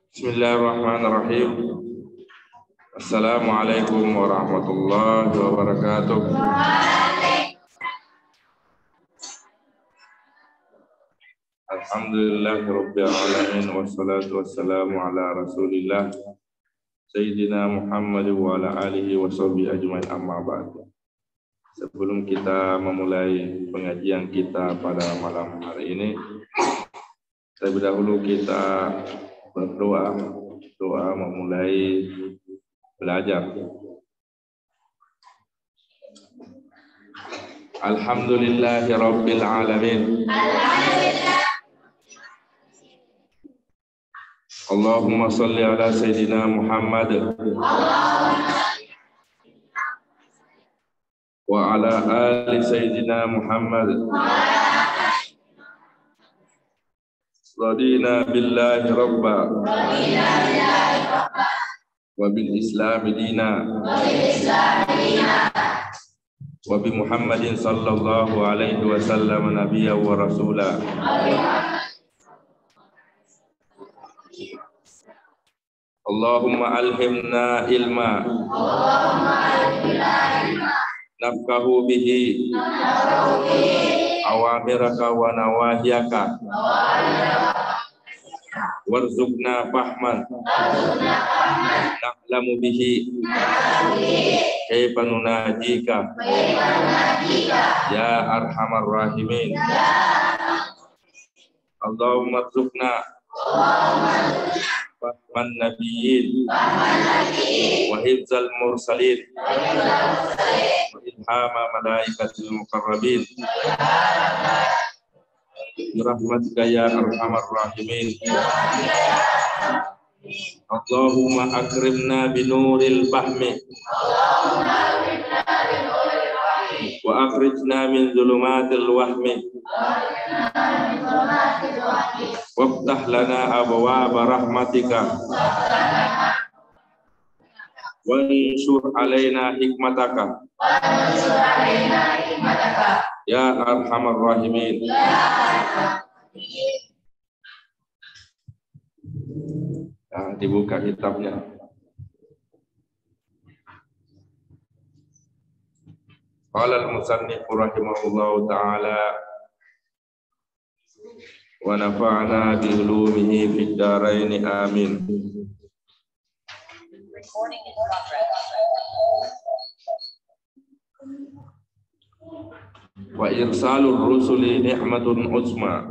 Bismillahirrahmanirrahim. Assalamualaikum warahmatullahi wabarakatuh. Alhamdulillahirabbil alamin wassalatu wassalamu ala Rasulillah Sayyidina Muhammad wa ala alihi wa sahbihi ajmain, amma ba'd. Sebelum kita memulai pengajian kita pada malam hari ini, terlebih dahulu kita berdoa memulai belajar. Alhamdulillahirabbil alamin. Allahumma salli ala Sayyidina Muhammad wa ala ali Sayyidina Muhammad. Radina billahi rabba wa bil islam dina wa bi Muhammadin sallallahu alaihi wasallam nabiyya wa rasula. Allahumma alhimna ilma nafkahu bihi awamiraka wa nawahiyaka warzuqna fahman na'lamu bihi kaifa nunajika ya arhamar rahimin. Allahumma rzuqna fahman nabiyyin wa hifzal mursalin wa ilhama malaikatil muqarrabin birahmatika ya arhamar rahimin. Allahumma akrimna binuril fahmi wa akhrijna min zulumatil wahmi waftah lana abwaaba rahmatika wansur alaina hikmataka ya arhamar rahimin. Nah, dibuka kitabnya. Qala al-musannif rahimahullahu ta'ala wa nafa'na bi ulumihi fid dharain amin. Recording in progress. Wa irsalur rusuli ni'matun uzma.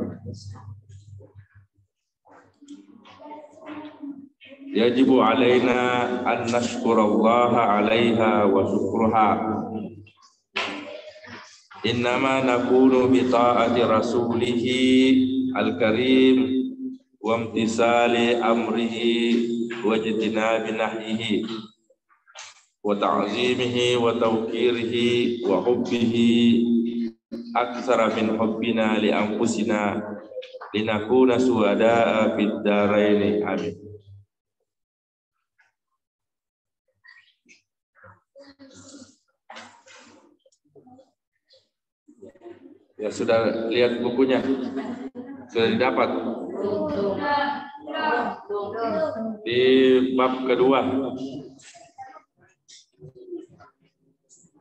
Yajibu alaina an nashkurallaha 'alaiha wa syukruha. Innama nakunu bi ta'ati rasulihi al-karim wa imtisali amrihi wa jitinabi nahyihi wa ta'zimihi wa tawqirihi wa hubbihi aktsara min hubbina li anfusina linakuna suhada'a fid dharain amin. Ya, sudah lihat bukunya? Sudah didapat? Di bab kedua.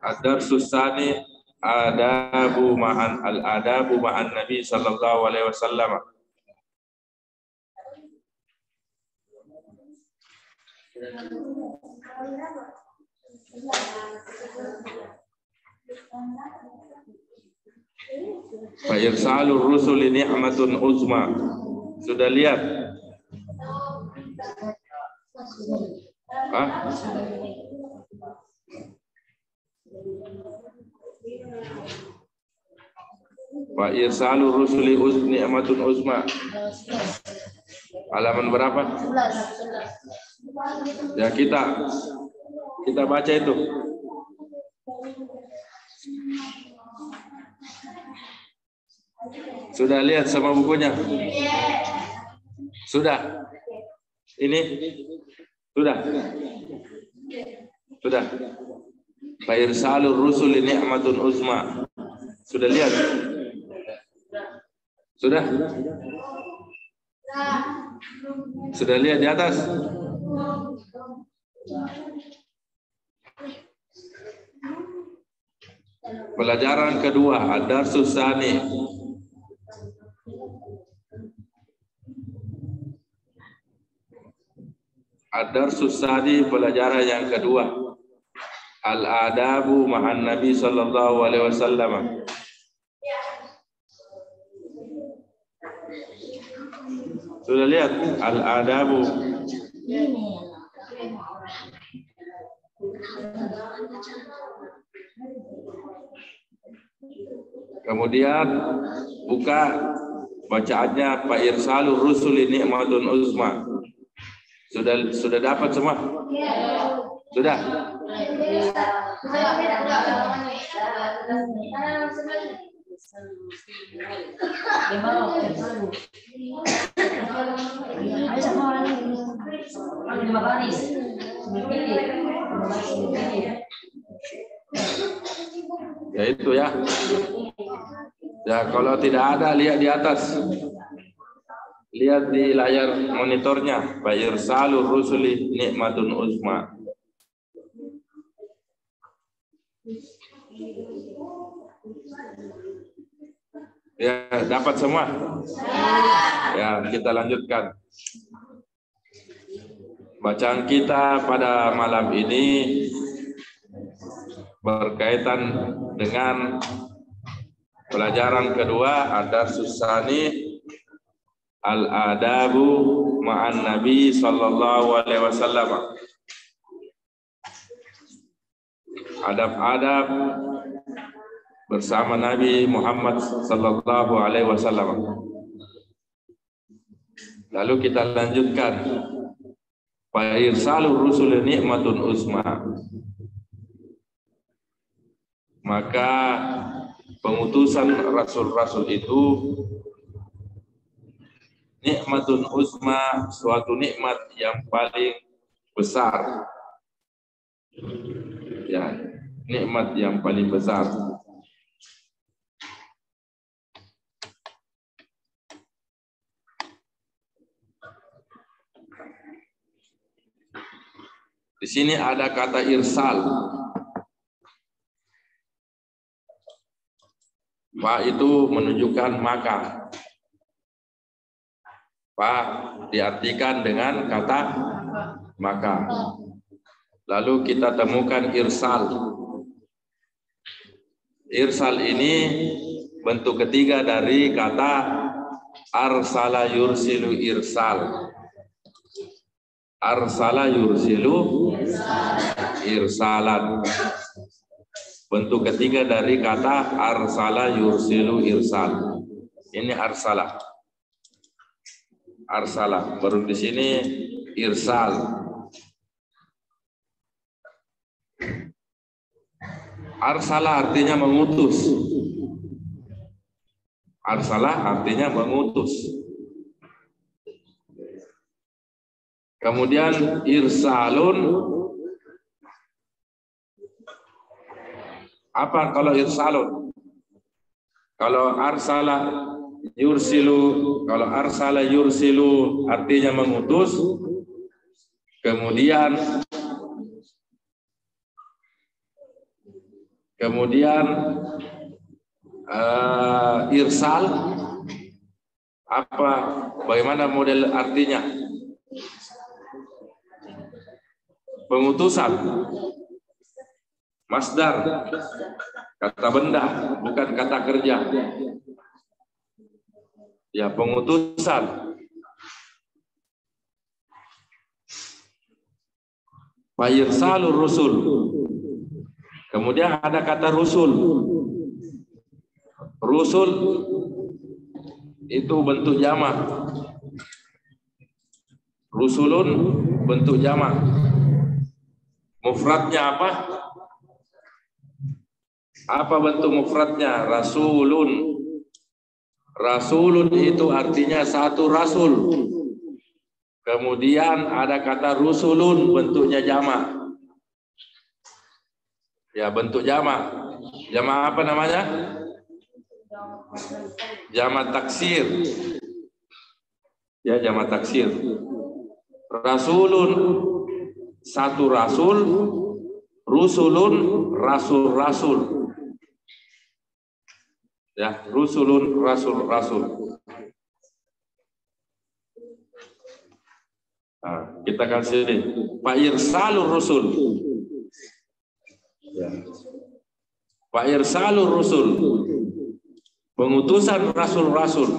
Ad-darsus tsani adabu ma'an al-adabu ma'an Nabi sallallahu alaihi wasallam. Fa irsalur rusuli ni'matun uzma. Sudah lihat? Hah? Fa irsalur rusuli ni'matun uzma. Halaman berapa? Ya, kita baca itu. Sudah lihat sama bukunya? Sudah? Ini? Sudah? Sudah? Fa irsalur rusuli ni'matun uzma. Sudah lihat? Sudah? Sudah lihat di atas? Pelajaran kedua, ad-darsus tsani. Ad-darsus tsani, pelajaran yang kedua. Al-adabu ma'an Nabi sallallahu alaihi wasallam. Sudah lihat al-adabu? Kemudian buka bacaannya, fa irsalur rusuli ni'matun uzma. Sudah dapat semua? Sudah? Ya itu ya. Ya kalau tidak ada, lihat di atas. Lihat di layar monitornya. Fa irsalur rusuli ni'matun uzma. Ya, dapat semua? Ya, kita lanjutkan. Bacaan kita pada malam ini berkaitan dengan pelajaran kedua, ad-darsus tsani, al-adabu ma'an Nabi sallallahu alaihi wasallam. Adab-adab bersama Nabi Muhammad sallallahu alaihi wasallam. Lalu kita lanjutkan. Fa irsalur rusul ni'matun uzma. Maka pengutusan rasul-rasul itu nikmatun uzma, suatu nikmat yang paling besar. Ya, nikmat yang paling besar. Di sini ada kata irsal. Fa itu menunjukkan maka. Fa diartikan dengan kata maka. Lalu kita temukan irsal. Irsal ini bentuk ketiga dari kata arsala yursilu irsal. Arsala yursilu irsalan. Bentuk ketiga dari kata arsala yursilu irsal. Ini arsala. Arsala. Baru di sini irsal. Arsala artinya mengutus. Arsala artinya mengutus. Kemudian irsalun. Apa kalau irsalun? Kalau arsala yursilu, kalau arsala yursilu artinya mengutus. Kemudian irsal apa? Bagaimana model artinya? Pengutusan. Masdar. Kata benda, bukan kata kerja. Ya, pengutusan. Fa irsalur rusul. Kemudian ada kata rusul. Rusul itu bentuk jamak. Rusulun bentuk jamak. Mufradnya apa? Apa bentuk mufradnya? Rasulun. Rasulun itu artinya satu rasul. Kemudian ada kata rusulun, bentuknya jamak. Ya, bentuk jamak. Jamak apa namanya? Jamak taksir. Ya, jamak taksir. Rasulun, satu rasul. Rusulun, rasul-rasul. Ya, rusulun, rasul-rasul. Nah, kita kasih ini. Pak Irsalur Rusul. Ya. Pak Irsalur Rusul. Pengutusan rasul-rasul.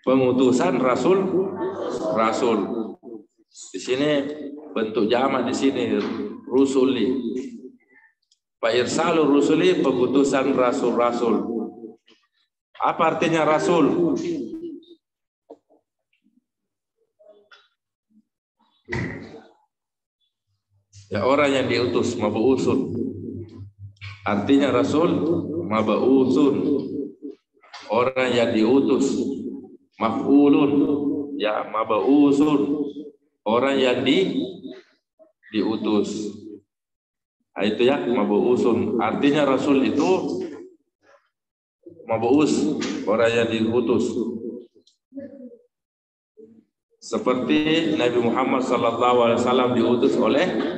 Pengutusan rasul. Di sini bentuk jamak di sini rusuli. Pak Irsalur Rusuli, pengutusan rasul-rasul. Apa artinya rasul? Ya, orang yang diutus, mabu'usun. Artinya rasul, mabu'usun. Orang yang diutus, maf'ulun. Ya, mabu'usun. Orang yang diutus. Nah, itu ya, mabu'usun. Artinya rasul itu mabu'us, orang yang diutus. Seperti Nabi Muhammad SAW diutus oleh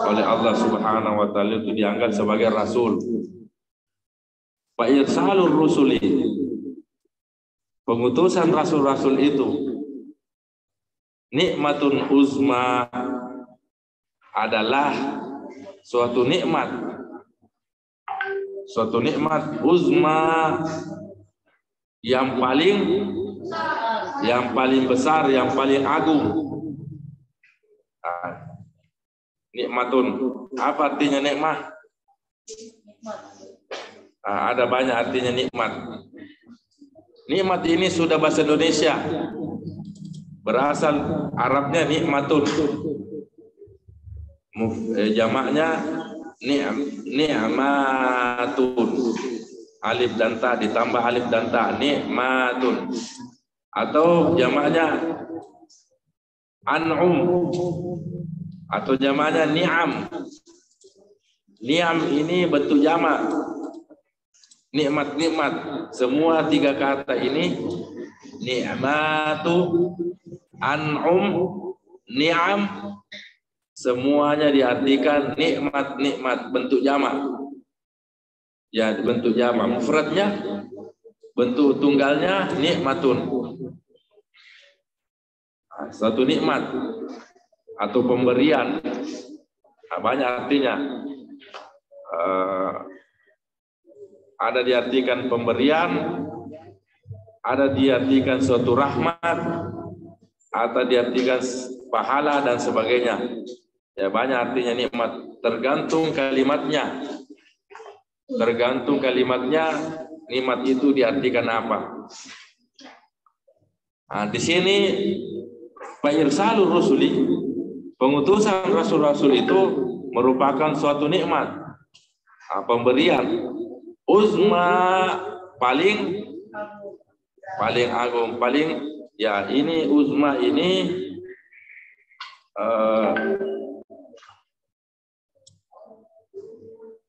Allah Subhanahu wa taala, itu dianggap sebagai rasul. Fa irsalur rusuli, pengutusan rasul-rasul itu nikmatun uzma, adalah suatu nikmat uzma, yang paling besar, yang paling agung. Nikmatun, apa artinya nikmat? Ada banyak artinya nikmat. Nikmat ini sudah bahasa Indonesia, berasal Arabnya nikmatun, jamaknya ni'matun, alif dan ta ditambah alif dan ta, nikmatun. Atau jamaknya an'um, atau jamaknya ni'am. Ni'am ini bentuk jamak. Nikmat-nikmat, semua tiga kata ini, ni'matu, an'um, ni'am, semuanya diartikan nikmat-nikmat, bentuk jamak. Ya, bentuk jamak. Mufradnya, bentuk tunggalnya nikmatun. Satu nikmat atau pemberian, banyak artinya. Ada diartikan pemberian, ada diartikan suatu rahmat, atau diartikan pahala dan sebagainya. Ya, banyak artinya nikmat, tergantung kalimatnya. Tergantung kalimatnya, nikmat itu diartikan apa. Di sini Pak Irsalur Rusuli, pengutusan rasul-rasul itu merupakan suatu nikmat, pemberian uzma, paling agung, paling, ya, ini uzma ini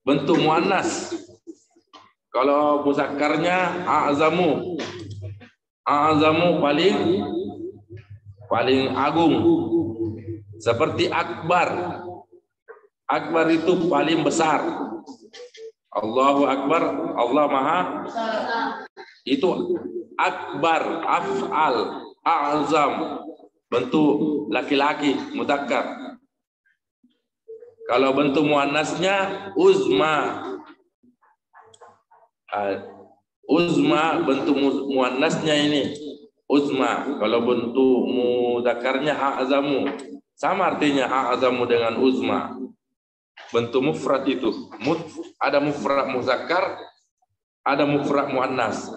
bentuk muannas. Kalau muzakkarnya a'zamu, paling agung. Seperti akbar, akbar itu paling besar. Allahu Akbar, Allah Maha, itu akbar, af'al, a'zam, bentuk laki-laki, mudzakkar. Kalau bentuk muannasnya uzma. Uzma bentuk muannasnya ini uzma. Kalau bentuk mudzakarnya a'zamu. Sama artinya a'zamu dengan uzma. Bentuk mufrad itu. Ada mufrad muzakkar, ada mufrad muannas.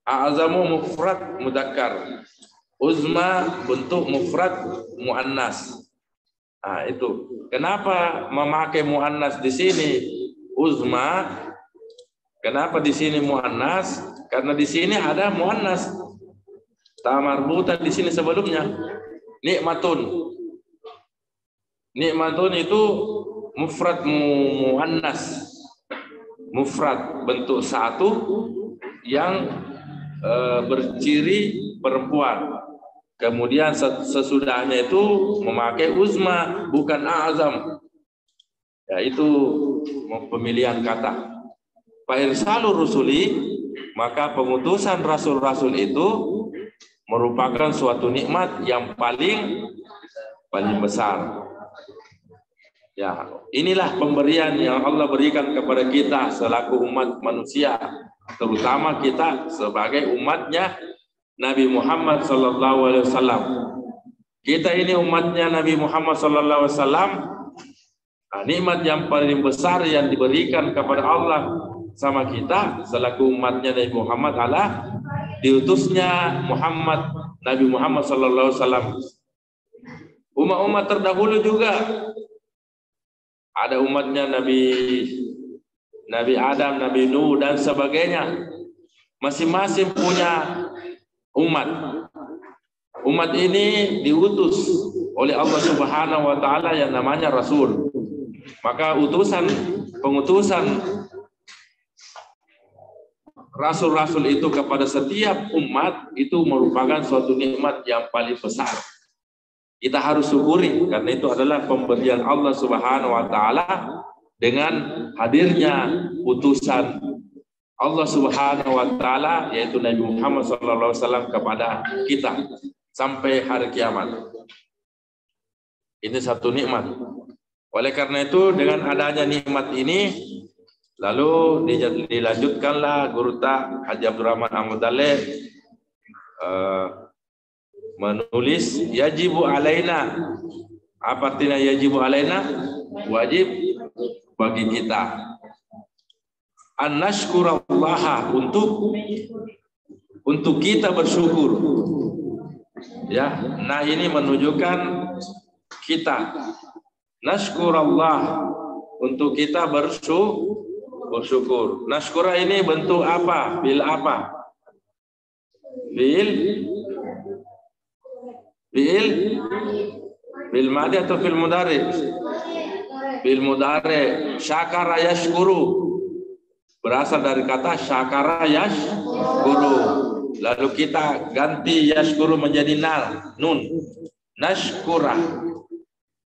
A'zamu mufrad mudzakkar. Uzma bentuk mufrad muannas. Itu. Kenapa memakai muannas di sini uzma? Kenapa di sini muannas? Karena di sini ada muannas. Ta marbutan di sini sebelumnya. Nikmatun. Nikmatun itu mufrad muannas. Mufrad bentuk satu yang berciri perempuan. Kemudian sesudahnya itu memakai uzma, bukan azam. Ya, itu pemilihan kata. Fa irsalur rusuli, maka pengutusan rasul-rasul itu merupakan suatu nikmat yang paling besar. Ya, inilah pemberian yang Allah berikan kepada kita selaku umat manusia, terutama kita sebagai umatnya Nabi Muhammad SAW. Kita ini umatnya Nabi Muhammad SAW. Nah, nikmat yang paling besar yang diberikan kepada Allah sama kita selaku umatnya Nabi Muhammad adalah diutusnya Nabi Muhammad SAW. Umat-umat terdahulu juga ada umatnya Nabi Adam, Nabi Nuh dan sebagainya. Masing-masing punya umat. Umat ini diutus oleh Allah Subhanahu wa taala yang namanya rasul. Maka pengutusan rasul-rasul itu kepada setiap umat itu merupakan suatu nikmat yang paling besar. Kita harus syukuri karena itu adalah pemberian Allah Subhanahu wa taala dengan hadirnya utusan Allah Subhanahu wa taala yaitu Nabi Muhammad SAW kepada kita sampai hari kiamat. Ini satu nikmat. Oleh karena itu dengan adanya nikmat ini lalu dilanjutkanlah Guru Ta Haji Abdurrahman Ahmad Daleh menulis yajibu alaina. Apa artinya yajibu alaina? Wajib bagi kita an nashkurallaha, untuk kita bersyukur. Ya, nah ini menunjukkan kita nashkurallah, untuk kita bersyukur. Nashkura ini bentuk apa? Bil apa? Bil madi atau fil mudari? Bil mudari. Syakara yashkuru berasal dari kata syakara yashkuru. Lalu kita ganti yashkuru menjadi nun. Nashkura.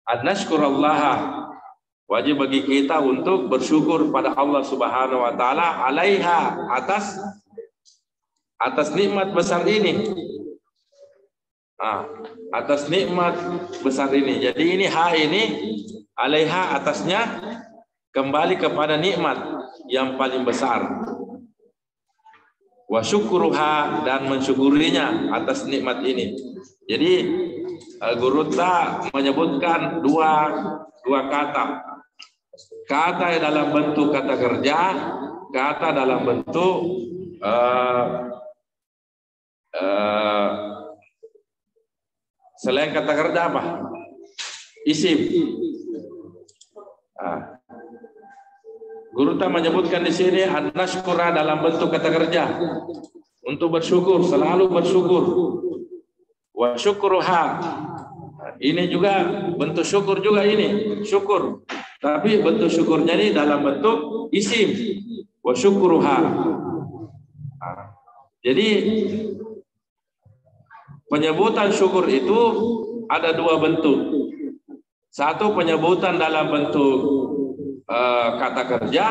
An-nashkurallaha, wajib bagi kita untuk bersyukur pada Allah Subhanahu wa taala alaiha, atas nikmat besar ini. Atas nikmat besar ini. Jadi ini alaiha, atasnya, kembali kepada nikmat yang paling besar. Wa syukruha, dan mensyukurinya atas nikmat ini. Jadi Guru Ta menyebutkan dua kata. Kata dalam bentuk kata kerja, kata dalam bentuk selain kata kerja apa? Isim. Guru Ta menyebutkan di sini an-nashkura dalam bentuk kata kerja, untuk bersyukur, selalu bersyukur. Wa syukruha, ini juga bentuk syukur juga, ini syukur, tapi bentuk syukurnya ini dalam bentuk isim. Wa syukruha. Jadi penyebutan syukur itu ada dua bentuk. Satu penyebutan dalam bentuk kata kerja,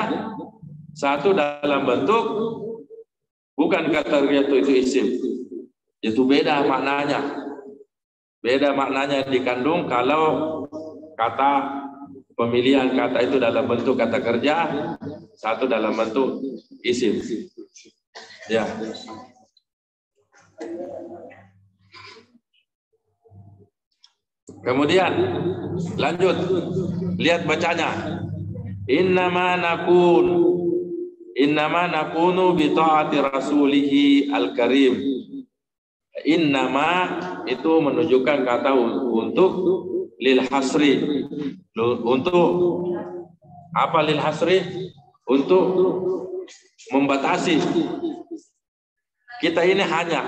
satu dalam bentuk bukan kata kerja, itu isim. Itu beda maknanya. Beda maknanya dikandung kalau kata pemilihan kata itu dalam bentuk kata kerja, satu dalam bentuk isim. Ya. Kemudian lanjut, lihat bacanya. Innama nakunu bi ta'ati rasulihi al-karim. Innama itu menunjukkan kata untuk lil hasri. Untuk apa lil hasri? Untuk membatasi. Kita ini hanya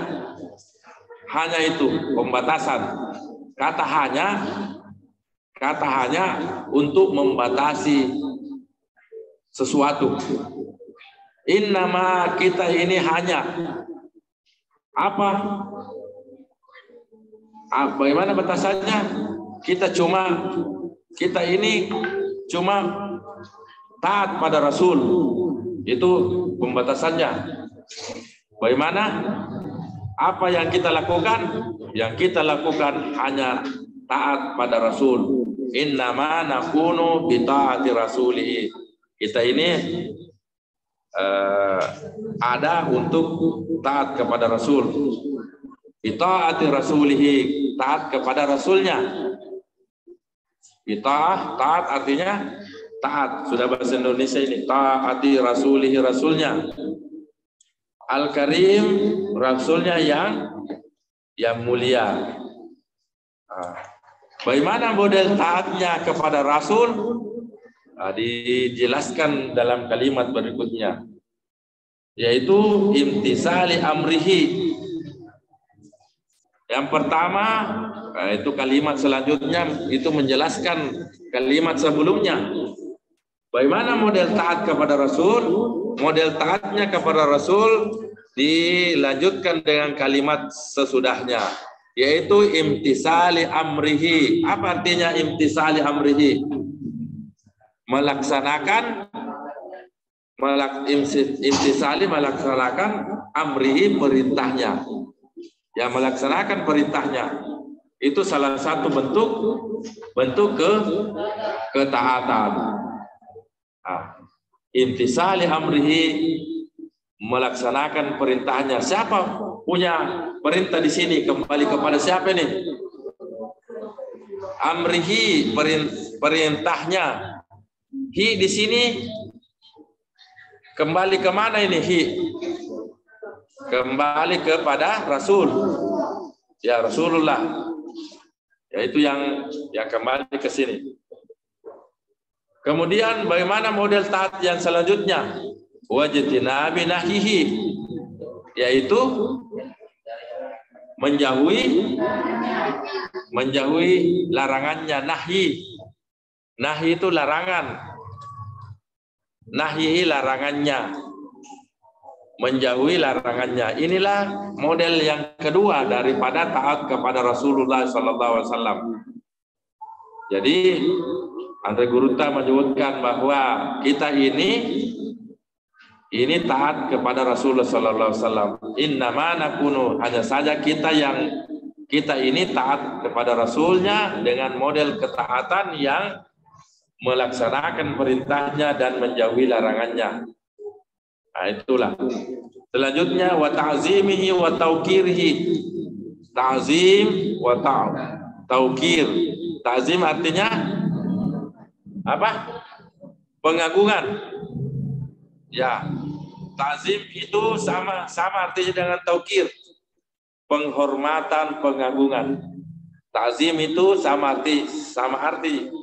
itu pembatasan. Kata hanya untuk membatasi sesuatu. Innama, kita ini hanya Apa? Bagaimana batasannya? Kita ini cuma taat pada Rasul. Itu pembatasannya. Bagaimana? Apa yang kita lakukan? Yang kita lakukan hanya taat pada Rasul. Innama nakunu bi taati rasulihi. Kita ini ada untuk taat kepada Rasul. Bi taati rasulihi, taat kepada Rasulnya. Taat artinya taat. Sudah bahasa Indonesia ini. Taati rasulihi, Rasulnya. Al-Karim, Rasulnya yang mulia. Bagaimana model taatnya kepada Rasul? Dijelaskan dalam kalimat berikutnya, yaitu imtisali amrihi. Yang pertama, itu kalimat selanjutnya itu menjelaskan kalimat sebelumnya. Bagaimana model taat kepada Rasul? Model taatnya kepada Rasul dilanjutkan dengan kalimat sesudahnya, yaitu imtisali amrihi. Apa artinya imtisali amrihi? Melaksanakan amrihi, perintahnya. Ya, melaksanakan perintahnya. Itu salah satu bentuk ketaatan. Imtisali amrihi, melaksanakan perintahnya. Siapa punya perintah di sini? Kembali kepada siapa nih? Amrihi, perintahnya. Hi di sini kembali ke mana ini? Hi kembali kepada Rasul. Ya, Rasulullah. Yaitu yang kembali ke sini. Kemudian bagaimana model taat yang selanjutnya? Wajtinabi nahyihi, yaitu menjauhi larangannya. Nahyi itu larangan. Nahyi larangannya, menjauhi larangannya. Inilah model yang kedua daripada taat kepada Rasulullah SAW. Jadi Andre Guruta menyebutkan bahwa kita ini taat kepada Rasulullah SAW. Innama nakunu, hanya saja kita ini taat kepada Rasulnya dengan model ketaatan yang melaksanakan perintahnya dan menjauhi larangannya. Nah, itulah. Selanjutnya wa ta'zimihi wa tauqirihi. Ta'zim wa tauqir. Ta'zim artinya apa? Pengagungan. Ya. Ta'zim itu sama artinya dengan tauqir. Penghormatan, pengagungan. Ta'zim itu sama arti.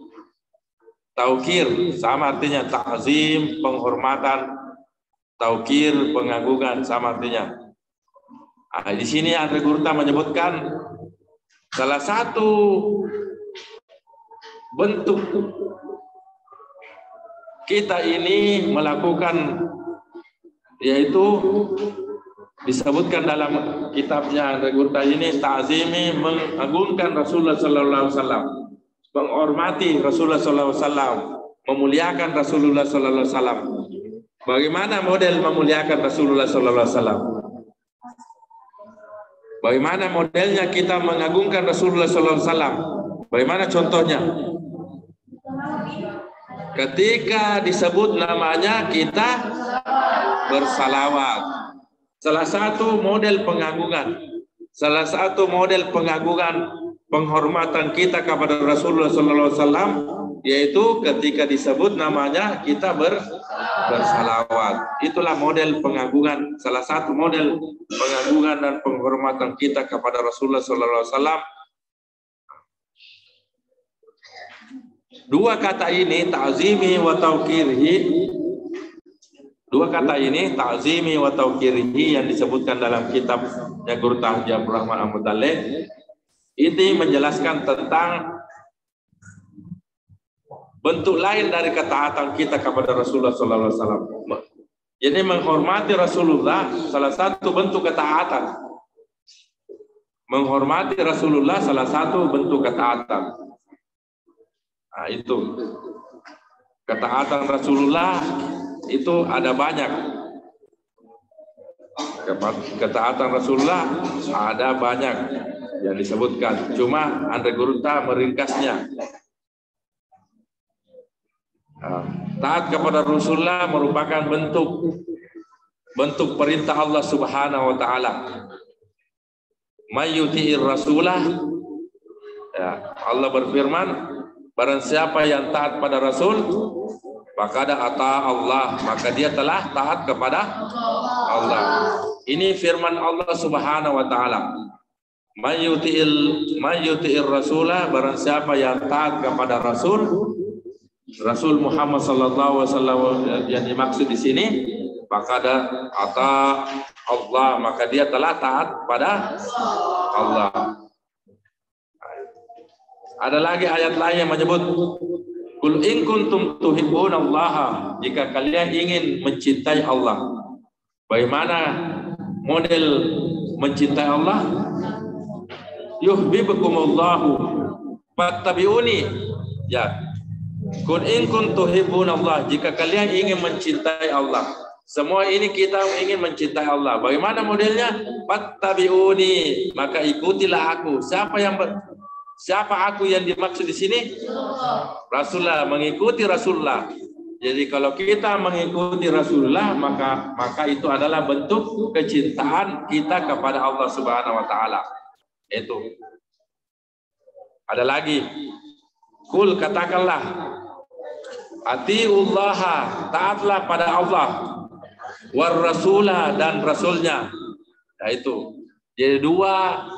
Tauqir sama artinya ta'zim, penghormatan. Tauqir, pengagungan, sama artinya. Di sini Andre Guruta menyebutkan salah satu bentuk kita ini melakukan, yaitu disebutkan dalam kitabnya Andre Guruta ini, ta'zimi, mengagungkan Rasulullah SAW. Menghormati Rasulullah SAW, memuliakan Rasulullah SAW. Bagaimana model memuliakan Rasulullah SAW? Bagaimana modelnya kita mengagungkan Rasulullah SAW? Bagaimana contohnya? Ketika disebut namanya kita bersalawat. Salah satu model pengagungan, penghormatan kita kepada Rasulullah SAW, yaitu ketika disebut namanya kita bersalawat. Itulah model pengagungan, salah satu model pengagungan dan penghormatan kita kepada Rasulullah SAW. Dua kata ini, ta'zimi wa tauqirihi, yang disebutkan dalam kitabnya Guru Haji Abdul Rahman Al-Muttalib, ini menjelaskan tentang bentuk lain dari ketaatan kita kepada Rasulullah SAW. Jadi menghormati Rasulullah salah satu bentuk ketaatan. menghormati Rasulullah salah satu bentuk ketaatan. Nah, itu ketaatan Rasulullah itu ada banyak. Ketaatan Rasulullah ada banyak yang disebutkan. Cuma Andre Gurunta meringkasnya. Taat kepada Rasulullah merupakan bentuk perintah Allah Subhanahu wa taala. May yuti'ir rasulah, ya, Allah berfirman, barang siapa yang taat pada Rasul, maka ada ata Allah, maka dia telah taat kepada Allah. Ini firman Allah Subhanahu wa taala. May yuti'ir rasulah, barang siapa yang taat kepada Rasul, Rasul Muhammad sallallahu alaihi wasallam yang dimaksud di sini, maka ada ata Allah, maka dia telah taat pada Allah. Ada lagi ayat lain yang menyebut, Qul in kuntum tuhibbunallaha, jika kalian ingin mencintai Allah. Bagaimana model mencintai Allah? Yuhibbukumullahu fattabi'uni. Ya. Qul in kuntum tuhibbunallah, jika kalian ingin mencintai Allah. Semua ini kita ingin mencintai Allah. Bagaimana modelnya? Fattabi'uni, maka ikutilah aku. Siapa aku yang dimaksud di sini? Rasulullah, mengikuti Rasulullah. Jadi kalau kita mengikuti Rasulullah, maka itu adalah bentuk kecintaan kita kepada Allah Subhanahu wa taala. Itu. Ada lagi. Kul, katakanlah, atiullaha, taatlah pada Allah, war rasulah, dan rasulnya. Nah, itu. Jadi dua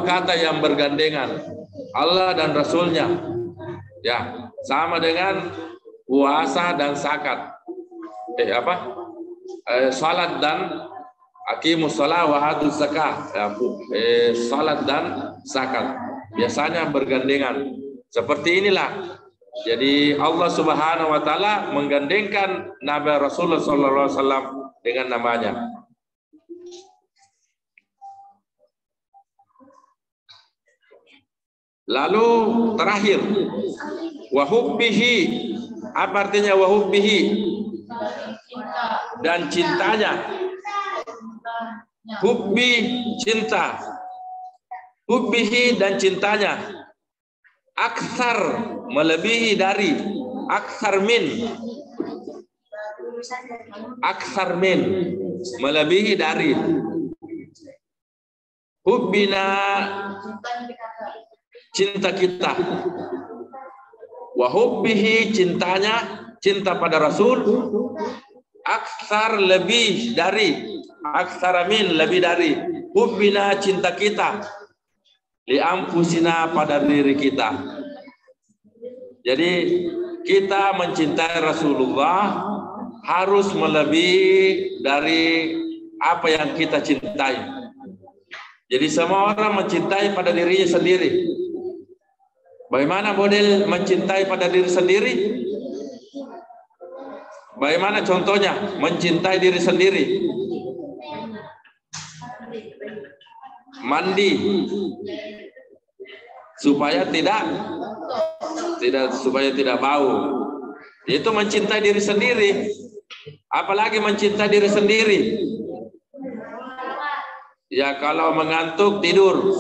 kata yang bergandengan, Allah dan rasulnya. Ya, sama dengan puasa dan zakat. Salat dan aqimus shalah wa atuz zakah. Salat dan zakat biasanya bergandengan. Seperti inilah. Jadi Allah Subhanahu wa taala menggandengkan Nabi Rasulullah sallallahu alaihi wasallam dengan namanya. Lalu terakhir, wa hubbihi. Apa artinya wa hubbihi? Dan cintanya. Hubbi, cinta. Hubbihi, dan cintanya. Aksar, melebihi dari. Aksar min, melebihi dari. Hubbina, cinta kita. Wa hubbihi, cintanya, cinta pada Rasul. Aksar, lebih dari. Aksara min, lebih dari. Hubbina, cinta kita. Li anfusina, pada diri kita. Jadi kita mencintai Rasulullah harus melebihi dari apa yang kita cintai. Jadi semua orang mencintai pada dirinya sendiri. Bagaimana model mencintai pada diri sendiri? Bagaimana contohnya mencintai diri sendiri? Mandi supaya tidak bau. Itu mencintai diri sendiri. Apalagi mencintai diri sendiri. Ya, kalau mengantuk tidur,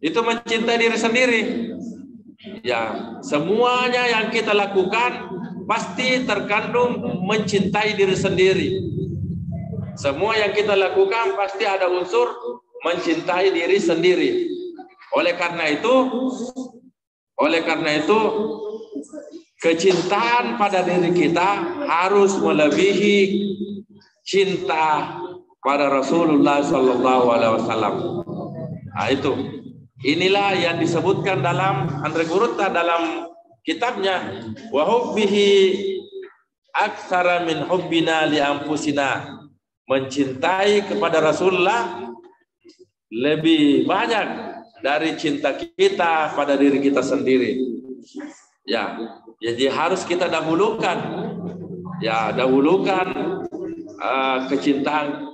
itu mencintai diri sendiri. Ya, semuanya yang kita lakukan pasti terkandung mencintai diri sendiri. Semua yang kita lakukan pasti ada unsur mencintai diri sendiri. Oleh karena itu kecintaan pada diri kita harus melebihi cinta pada Rasulullah sallallahu alaihi wasallam. Nah, itu. Inilah yang disebutkan dalam Andre Gurunta dalam kitabnya, wa hubbihi aktsara min hubbina li anfusina. Mencintai kepada Rasulullah lebih banyak dari cinta kita pada diri kita sendiri. Ya, jadi harus kita dahulukan. Ya, dahulukan kecintaan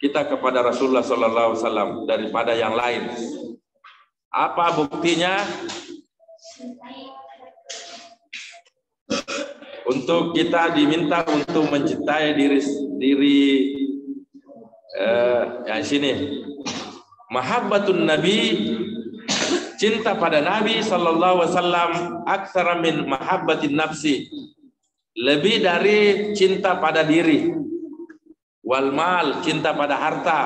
kita kepada Rasulullah SAW daripada yang lain. Apa buktinya? Untuk kita diminta untuk mencintai diri ya sini. Mahabbatun Nabi, cinta pada Nabi sallallahu alaihi wasallam aktsara min mahabbatin nafsi, lebih dari cinta pada diri. Wal mal, cinta pada harta.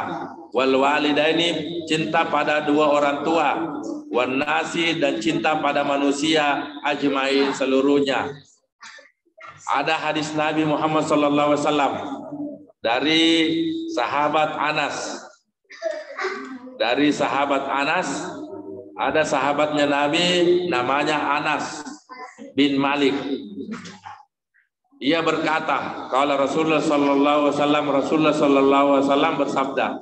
Wal walidaini, cinta pada dua orang tua. Wan nasi, dan cinta pada manusia ajmain seluruhnya. Ada hadis Nabi Muhammad sallallahu alaihi wasallam dari sahabat Anas. Dari sahabat Anas, ada sahabatnya Nabi namanya Anas bin Malik. Ia berkata, kalau Rasulullah sallallahu alaihi wasallam bersabda,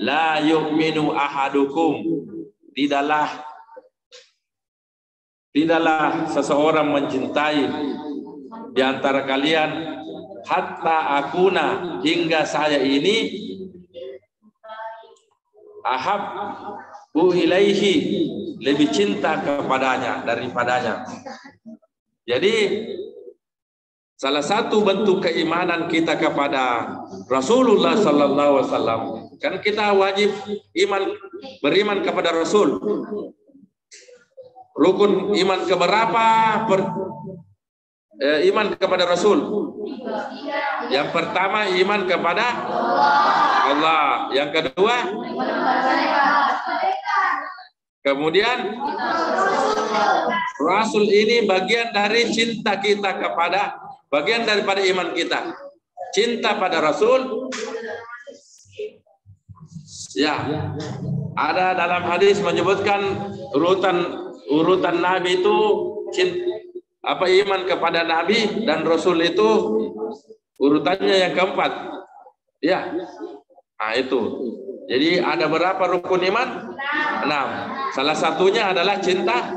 la yu'minu ahadukum, tidaklah seseorang mencintai di antara kalian hatta akuna, hingga saya ini ahabbu ilaihi, lebih cinta daripadanya. Jadi salah satu bentuk keimanan kita kepada Rasulullah sallallahu alaihi wasallam, kan kita wajib beriman kepada Rasul. Rukun iman keberapa? Iman kepada Rasul. Yang pertama iman kepada Allah. Yang kedua, kemudian Rasul ini bagian dari cinta kita kepada, bagian daripada iman kita. Cinta pada Rasul. Ya, ada dalam hadis menyebutkan urutan Nabi itu iman kepada Nabi dan Rasul itu urutannya yang keempat. Ya, nah itu. Jadi ada berapa rukun iman? 6. Salah satunya adalah cinta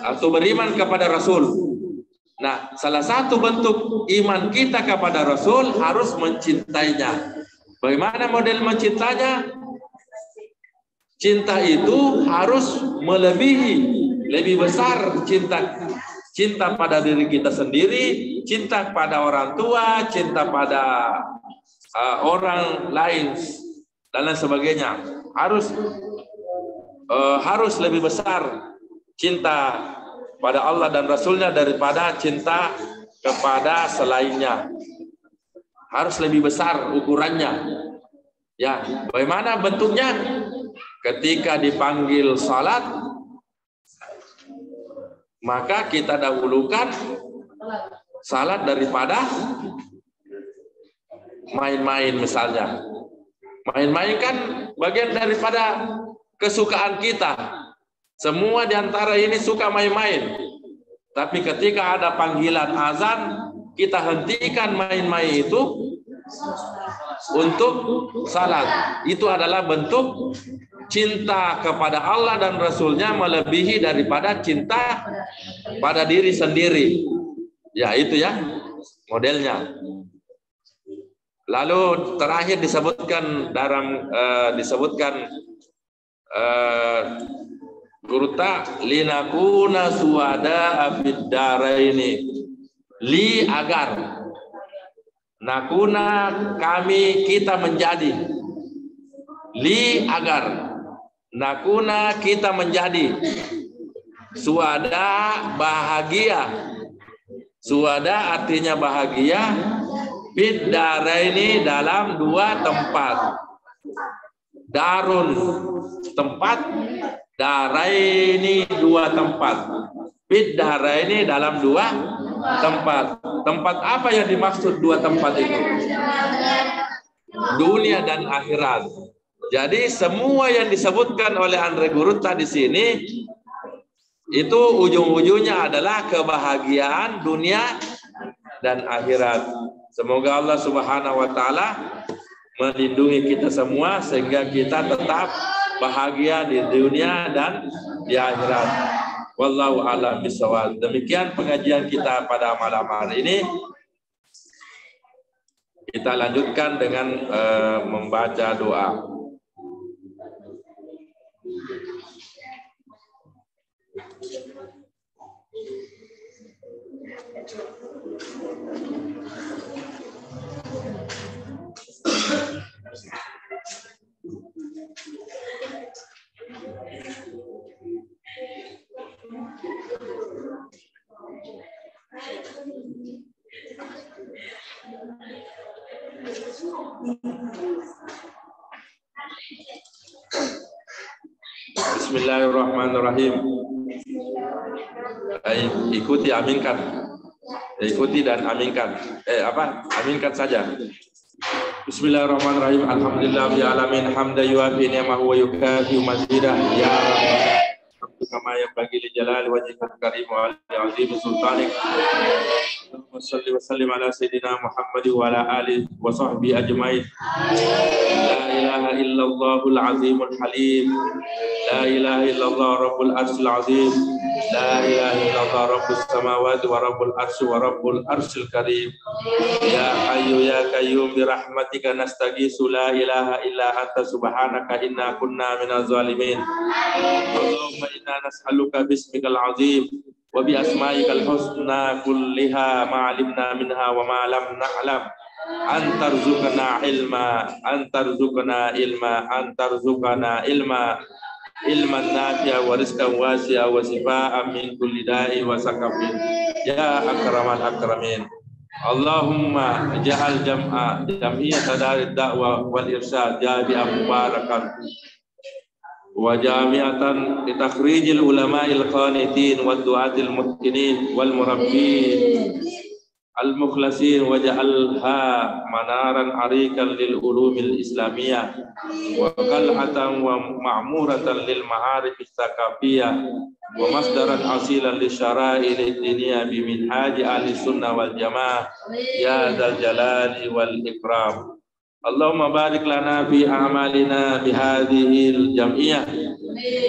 atau beriman kepada Rasul. Nah, salah satu bentuk iman kita kepada Rasul harus mencintainya. Bagaimana model mencintanya? Cinta itu harus melebihi, lebih besar cinta pada diri kita sendiri, cinta pada orang tua, cinta pada orang lain dan lain sebagainya. Harus lebih besar cinta pada Allah dan Rasulnya daripada cinta kepada selainnya. Harus lebih besar ukurannya. Ya, bagaimana bentuknya? Ketika dipanggil salat, maka kita dahulukan salat daripada main-main misalnya. Main-main kan bagian daripada kesukaan kita. Semua di antara ini suka main-main. Tapi ketika ada panggilan azan, kita hentikan main-main itu untuk salat. Itu adalah bentuk cinta kepada Allah dan Rasulnya melebihi daripada cinta pada diri sendiri. Ya, itu ya modelnya. Lalu terakhir disebutkan Guruta linakuna suwada fid daraini, li agar nakuna kita menjadi, li agar nakuna kita menjadi, suwada bahagia, suwada artinya bahagia, fid daraini dalam dua tempat, darun tempat, daraini dua tempat, fid daraini dalam dua tempat. Tempat apa yang dimaksud dua tempat itu? Dunia dan akhirat. Jadi semua yang disebutkan oleh Andre Guruta di sini itu ujung-ujungnya adalah kebahagiaan dunia dan akhirat. Semoga Allah Subhanahu wa taala melindungi kita semua sehingga kita tetap bahagia di dunia dan di akhirat. Wallahu a'lam bishawab. Demikian pengajian kita pada malam hari ini. Kita lanjutkan dengan membaca doa. Bismillahirrahmanirrahim. Ikuti, aminkan. Ikuti dan aminkan. Aminkan saja. Bismillahirrahmanirrahim. Alhamdulillahil alamin hamdan yuafi ni'amahu wa yukafi mazidah. Ya Rabbi kama yanbaghi li jalali wajhikal karim wa li 'azimi sultanik. Allahumma shalli wa sallim ala sayyidina Muhammad wa ala alihi wa sahbihi ajmain. La ilaha illallahul azimul halim. La ilaha illallah rabbul arsyil azim. La ilaha illallah rabbus samawati wa rabbul arsy wa rabbul arsyil karim. Ya hayyu ya qayyum bi rahmatika nastaghiitsu la ilaha illa anta subhanaka inna kunna minaz zalimin. Allahumma inna nas'aluka bismikal azim wa bi asma'ikal husna kulliha ma 'alimna minha wa ma lam na'lam. Antarzuqna ilma ilman nafi'a wa rizqan wasi'a wa shifaan min kulli da'i wa sakafin ya akramal akramin. Allahumma ja'al jam'iyyat darid da'wa wal irsyad jami'an mubarakan wa jami'atan li takhrijil ulama'il qanitin wad du'atil mutkinin wal murabbin al-mukhlasin waj'alha manaran arikan lil ulumil islamiyah wa qal'atan wa ma'muratan lil ma'arif tsaqafiyah wa masdaran asilan li syara'il diniyah bi minhaji ahli sunnah wal jamaah ya dzal jalali wal ikram. Allahumma barik lana fi a'malina bi hadhil jam'iyah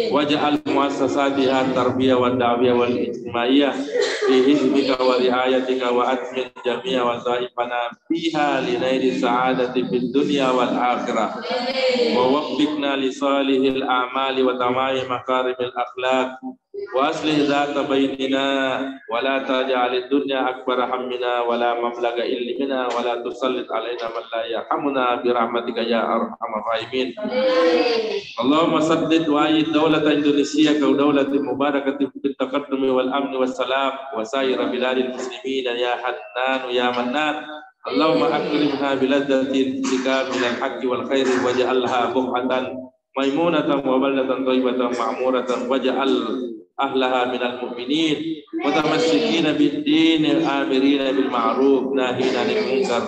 waj'al muassasatiha tarbiyah wa da'wiyah wal ijtimaiyah fi hizbika wa riayatika wa atmin jami'a wa zaifana fiha li naili sa'adati fid dunya wal akhirah wa waffiqna li salihil a'mali wa tamami makarimil akhlaq wa aslih dhata bainina wa la taj'alid dunya akbar hammina wa la mablagha ilmina wa la tusallit alaina man la yarhamuna bi rahmatika ya arhamar rahimin. Allahumma saddid wa ayyid dawlata Indonesia ka dawlatin mubarakatin fit taqaddumi wal amni was salam wa sayra biladil muslimin ya Hannan ya Mannan. Allahumma akrimha bi ladzatin zikar min al-haqqi wal khairi waj'alha buqatan maimunatan wa baldatan thayyibatan ma'muratan waj'al ahlaha minal mu'minin wa tamassakina bid-din amirina bil ma'ruf nahina 'anil munkar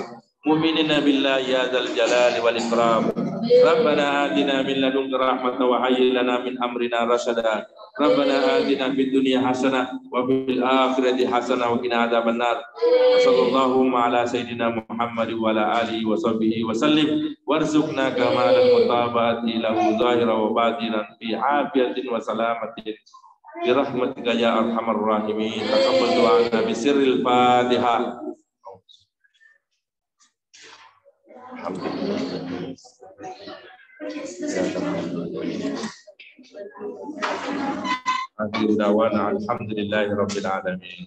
mu'minina billahi ya dzal jalali wal ikram. Rabbana atina min ladunka rahmatan wa hayyi lana min amrina rasyada. Rabbana atina fid dunya hasanah wa fil akhirati hasanah wa qina adzabannar. Sallallahu ala sayyidina Muhammad wa ala alihi wa sahbihi wa sallim warzuqna kamalan mutaba'ati lahu zahiran wa batinan fi afiyatin wa salamatin bi rahmatika ya arhamar rahimin. Taqabbal du'ana bi sirril Fatihah. Alhamdulillah. Alhamdulillahi rabbil alamin.